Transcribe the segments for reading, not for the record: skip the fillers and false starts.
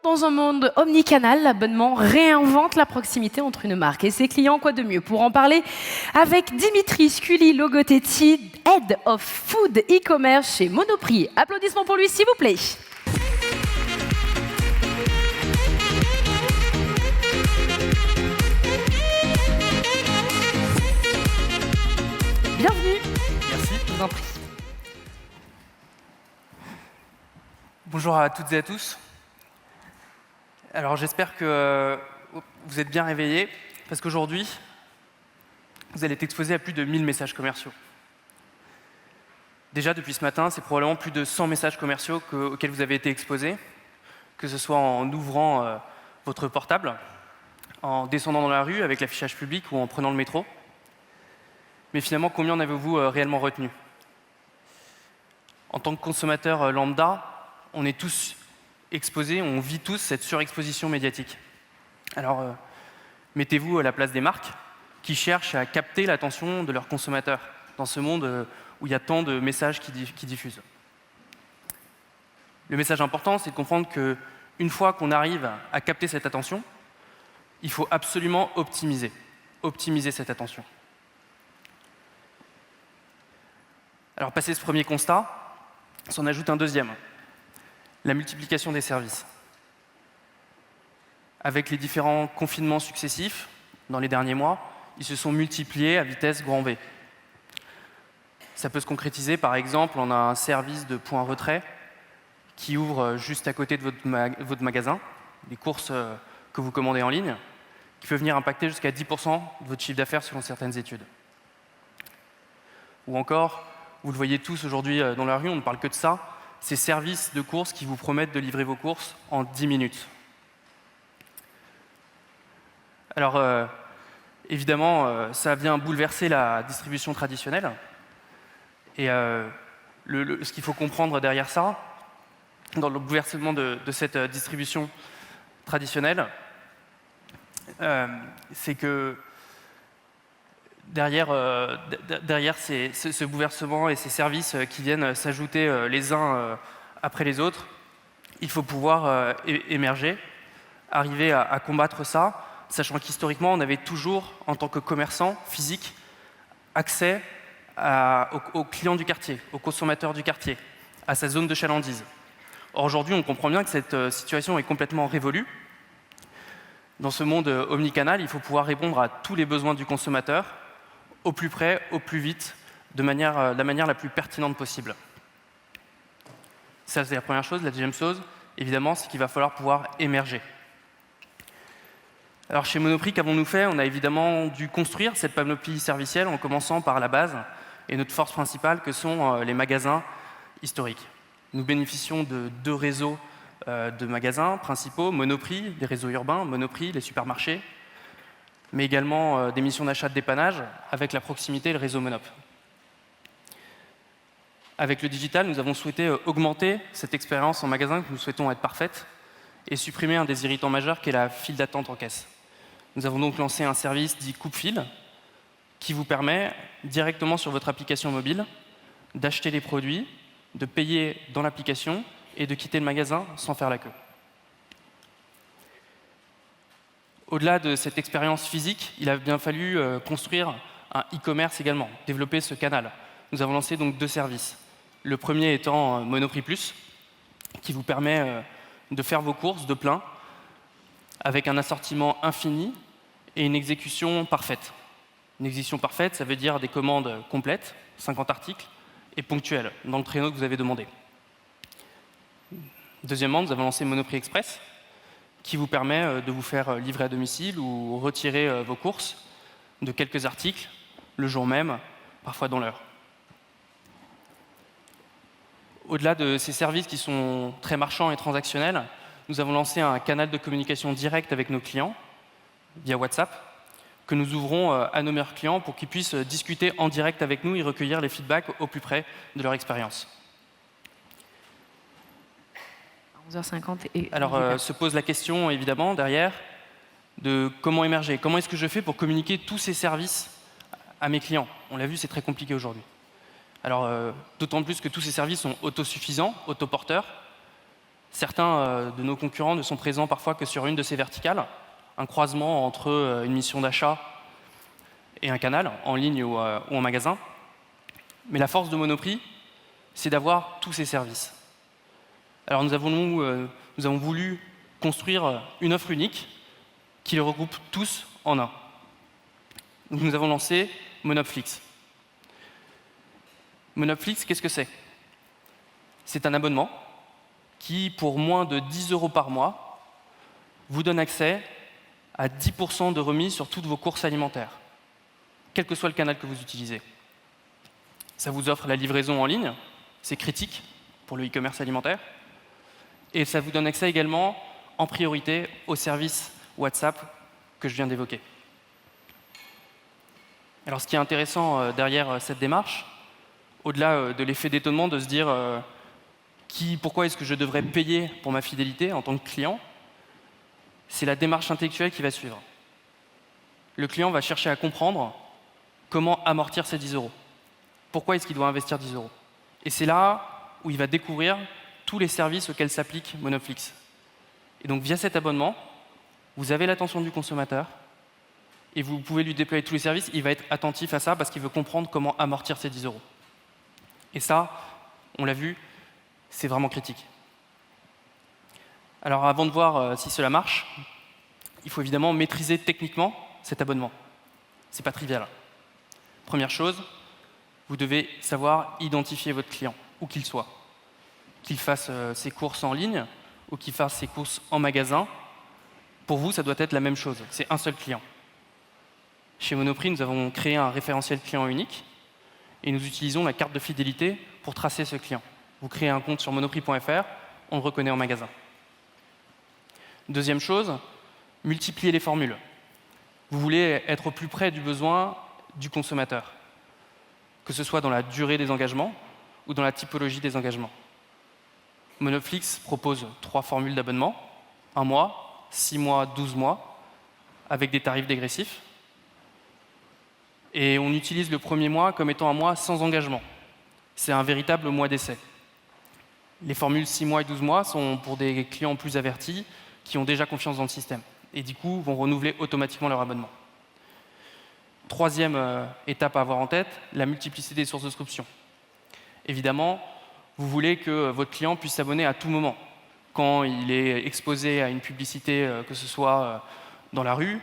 Dans un monde omnicanal, l'abonnement réinvente la proximité entre une marque et ses clients. Quoi de mieux pour en parler avec Dimitri Skuli-Logotetti, Head of Food E-Commerce chez Monoprix. Applaudissements pour lui, s'il vous plaît. Bienvenue. Merci. Je vous en prie. Bonjour à toutes et à tous. Alors j'espère que vous êtes bien réveillés, parce qu'aujourd'hui, vous allez être exposés à plus de 1000 messages commerciaux. Déjà, depuis ce matin, c'est probablement plus de 100 messages commerciaux auxquels vous avez été exposés, que ce soit en ouvrant votre portable, en descendant dans la rue avec l'affichage public ou en prenant le métro. Mais finalement, combien en avez-vous réellement retenu? En tant que consommateur lambda, on est tous exposés, on vit tous cette surexposition médiatique. Alors, mettez-vous à la place des marques qui cherchent à capter l'attention de leurs consommateurs dans ce monde où il y a tant de messages qui diffusent. Le message important, c'est de comprendre qu'une fois qu'on arrive à capter cette attention, il faut absolument optimiser cette attention. Alors, passé ce premier constat, s'en ajoute un deuxième. La multiplication des services. Avec les différents confinements successifs, dans les derniers mois, ils se sont multipliés à vitesse grand V. Ça peut se concrétiser, par exemple, en un service de point retrait qui ouvre juste à côté de votre magasin, des courses que vous commandez en ligne, qui peut venir impacter jusqu'à 10% de votre chiffre d'affaires selon certaines études. Ou encore, vous le voyez tous aujourd'hui dans la rue, on ne parle que de ça, ces services de courses qui vous promettent de livrer vos courses en 10 minutes. Alors, évidemment, ça vient bouleverser la distribution traditionnelle. Et ce qu'il faut comprendre derrière ça, dans le bouleversement de cette distribution traditionnelle, c'est que derrière ce bouleversement et ces services qui viennent s'ajouter les uns après les autres, il faut pouvoir émerger, arriver à combattre ça, sachant qu'historiquement, on avait toujours, en tant que commerçant physique, accès aux clients du quartier, aux consommateurs du quartier, à sa zone de chalandise. Or, aujourd'hui, on comprend bien que cette situation est complètement révolue. Dans ce monde omnicanal, il faut pouvoir répondre à tous les besoins du consommateur, au plus près, au plus vite, de la manière la plus pertinente possible. Ça, c'est la première chose. La deuxième chose, évidemment, c'est qu'il va falloir pouvoir émerger. Alors, chez Monoprix, qu'avons-nous fait? On a évidemment dû construire cette panoplie servicielle en commençant par la base et notre force principale, que sont les magasins historiques. Nous bénéficions de deux réseaux de magasins principaux, Monoprix, des réseaux urbains, Monoprix, les supermarchés, mais également des missions d'achat de dépannage avec la proximité et le réseau Monop. Avec le digital, nous avons souhaité augmenter cette expérience en magasin que nous souhaitons être parfaite et supprimer un des irritants majeurs qui est la file d'attente en caisse. Nous avons donc lancé un service dit coupe-file qui vous permet directement sur votre application mobile d'acheter les produits, de payer dans l'application et de quitter le magasin sans faire la queue. Au-delà de cette expérience physique, il a bien fallu construire un e-commerce également, développer ce canal. Nous avons lancé donc deux services. Le premier étant Monoprix Plus, qui vous permet de faire vos courses de plein, avec un assortiment infini et une exécution parfaite. Une exécution parfaite, ça veut dire des commandes complètes, 50 articles, et ponctuelles, dans le créneau que vous avez demandé. Deuxièmement, nous avons lancé Monoprix Express, qui vous permet de vous faire livrer à domicile ou retirer vos courses de quelques articles le jour même, parfois dans l'heure. Au-delà de ces services qui sont très marchands et transactionnels, nous avons lancé un canal de communication direct avec nos clients, via WhatsApp, que nous ouvrons à nos meilleurs clients pour qu'ils puissent discuter en direct avec nous et recueillir les feedbacks au plus près de leur expérience. 11h50 Alors, se pose la question, évidemment, derrière, de comment émerger. Comment est-ce que je fais pour communiquer tous ces services à mes clients? On l'a vu, c'est très compliqué aujourd'hui. Alors, d'autant plus que tous ces services sont autosuffisants, autoporteurs. Certains de nos concurrents ne sont présents parfois que sur une de ces verticales, un croisement entre une mission d'achat et un canal, en ligne ou en magasin. Mais la force de Monoprix, c'est d'avoir tous ces services. Alors nous avons voulu construire une offre unique qui les regroupe tous en un. Donc nous avons lancé Monopflix. Monopflix, qu'est-ce que c'est? C'est un abonnement qui, pour moins de 10 € par mois, vous donne accès à 10% de remise sur toutes vos courses alimentaires, quel que soit le canal que vous utilisez. Ça vous offre la livraison en ligne, c'est critique pour le e-commerce alimentaire, et ça vous donne accès également en priorité au service WhatsApp que je viens d'évoquer. Alors ce qui est intéressant derrière cette démarche, au-delà de l'effet d'étonnement de se dire pourquoi est-ce que je devrais payer pour ma fidélité en tant que client, c'est la démarche intellectuelle qui va suivre. Le client va chercher à comprendre comment amortir ces 10 €. Pourquoi est-ce qu'il doit investir 10 €? Et c'est là où il va découvrir tous les services auxquels s'applique Monopflix. Et donc via cet abonnement, vous avez l'attention du consommateur et vous pouvez lui déployer tous les services. Il va être attentif à ça parce qu'il veut comprendre comment amortir ces 10 €. Et ça, on l'a vu, c'est vraiment critique. Alors avant de voir si cela marche, il faut évidemment maîtriser techniquement cet abonnement. Ce n'est pas trivial. Première chose, vous devez savoir identifier votre client, où qu'il soit. Qu'il fasse ses courses en ligne ou qu'il fasse ses courses en magasin, pour vous, ça doit être la même chose. C'est un seul client. Chez Monoprix, nous avons créé un référentiel client unique et nous utilisons la carte de fidélité pour tracer ce client. Vous créez un compte sur monoprix.fr, on le reconnaît en magasin. Deuxième chose, multiplier les formules. Vous voulez être au plus près du besoin du consommateur, que ce soit dans la durée des engagements ou dans la typologie des engagements. Monopflix propose 3 formules d'abonnement, 1 mois, 6 mois, 12 mois, avec des tarifs dégressifs. Et on utilise le premier mois comme étant un mois sans engagement. C'est un véritable mois d'essai. Les formules 6 mois et 12 mois sont pour des clients plus avertis qui ont déjà confiance dans le système et du coup vont renouveler automatiquement leur abonnement. Troisième étape à avoir en tête, la multiplicité des sources de souscription. Évidemment, vous voulez que votre client puisse s'abonner à tout moment. Quand il est exposé à une publicité, que ce soit dans la rue,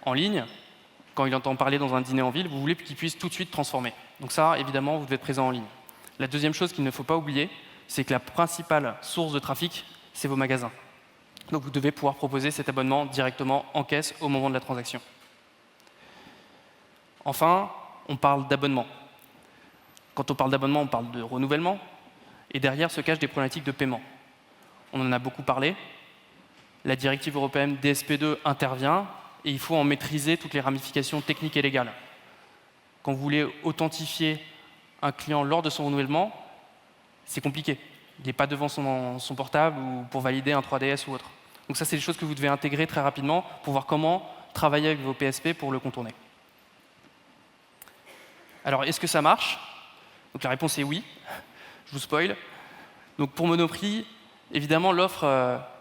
en ligne, quand il entend parler dans un dîner en ville, vous voulez qu'il puisse tout de suite transformer. Donc ça, évidemment, vous devez être présent en ligne. La deuxième chose qu'il ne faut pas oublier, c'est que la principale source de trafic, c'est vos magasins. Donc vous devez pouvoir proposer cet abonnement directement en caisse au moment de la transaction. Enfin, on parle d'abonnement. Quand on parle d'abonnement, on parle de renouvellement. Et derrière se cachent des problématiques de paiement. On en a beaucoup parlé. La directive européenne DSP2 intervient et il faut en maîtriser toutes les ramifications techniques et légales. Quand vous voulez authentifier un client lors de son renouvellement, c'est compliqué. Il n'est pas devant son portable ou pour valider un 3DS ou autre. Donc ça, c'est des choses que vous devez intégrer très rapidement pour voir comment travailler avec vos PSP pour le contourner. Alors, est-ce que ça marche? Donc la réponse est oui. Je vous spoil. Donc pour Monoprix, évidemment, l'offre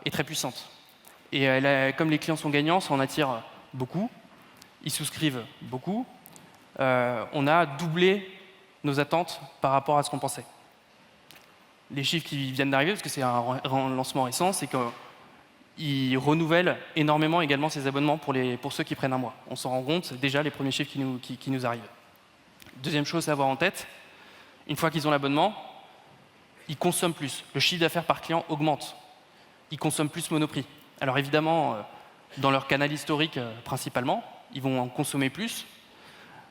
est très puissante. Et comme les clients sont gagnants, ça en attire beaucoup. Ils souscrivent beaucoup. On a doublé nos attentes par rapport à ce qu'on pensait. Les chiffres qui viennent d'arriver, parce que c'est un lancement récent, c'est qu'ils renouvellent énormément également ces abonnements pour ceux qui prennent un mois. On s'en rend compte, c'est déjà les premiers chiffres qui nous arrivent. Deuxième chose à avoir en tête, une fois qu'ils ont l'abonnement, ils consomment plus. Le chiffre d'affaires par client augmente. Ils consomment plus Monoprix. Alors évidemment, dans leur canal historique principalement, ils vont en consommer plus.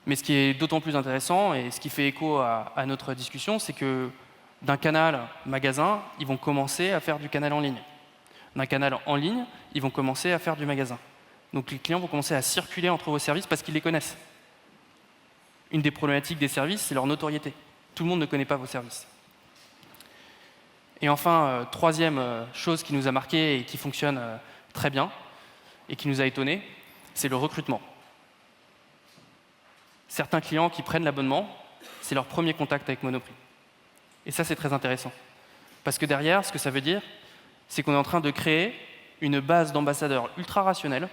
Mais ce qui est d'autant plus intéressant, et ce qui fait écho à notre discussion, c'est que d'un canal magasin, ils vont commencer à faire du canal en ligne. D'un canal en ligne, ils vont commencer à faire du magasin. Donc les clients vont commencer à circuler entre vos services parce qu'ils les connaissent. Une des problématiques des services, c'est leur notoriété. Tout le monde ne connaît pas vos services. Et enfin, troisième chose qui nous a marqué et qui fonctionne très bien et qui nous a étonnés, c'est le recrutement. Certains clients qui prennent l'abonnement, c'est leur premier contact avec Monoprix. Et ça, c'est très intéressant. Parce que derrière, ce que ça veut dire, c'est qu'on est en train de créer une base d'ambassadeurs ultra rationnels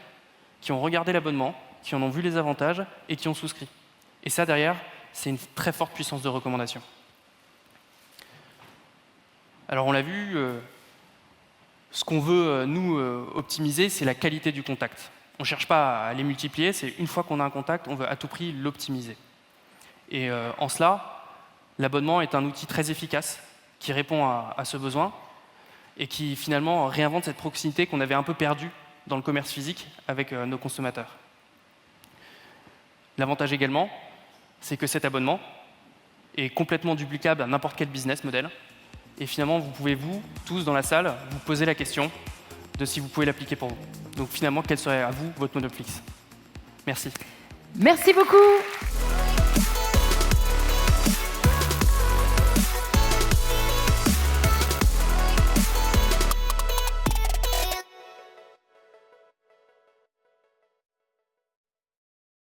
qui ont regardé l'abonnement, qui en ont vu les avantages et qui ont souscrit. Et ça, derrière, c'est une très forte puissance de recommandation. Alors, on l'a vu, ce qu'on veut, nous, optimiser, c'est la qualité du contact. On ne cherche pas à les multiplier, c'est une fois qu'on a un contact, on veut à tout prix l'optimiser. Et en cela, l'abonnement est un outil très efficace qui répond à ce besoin et qui, finalement, réinvente cette proximité qu'on avait un peu perdue dans le commerce physique avec nos consommateurs. L'avantage également, c'est que cet abonnement est complètement duplicable à n'importe quel business model. Et finalement, vous pouvez, vous, tous dans la salle, vous poser la question de si vous pouvez l'appliquer pour vous. Donc finalement, quel serait à vous votre Monoflix? Merci. Merci beaucoup.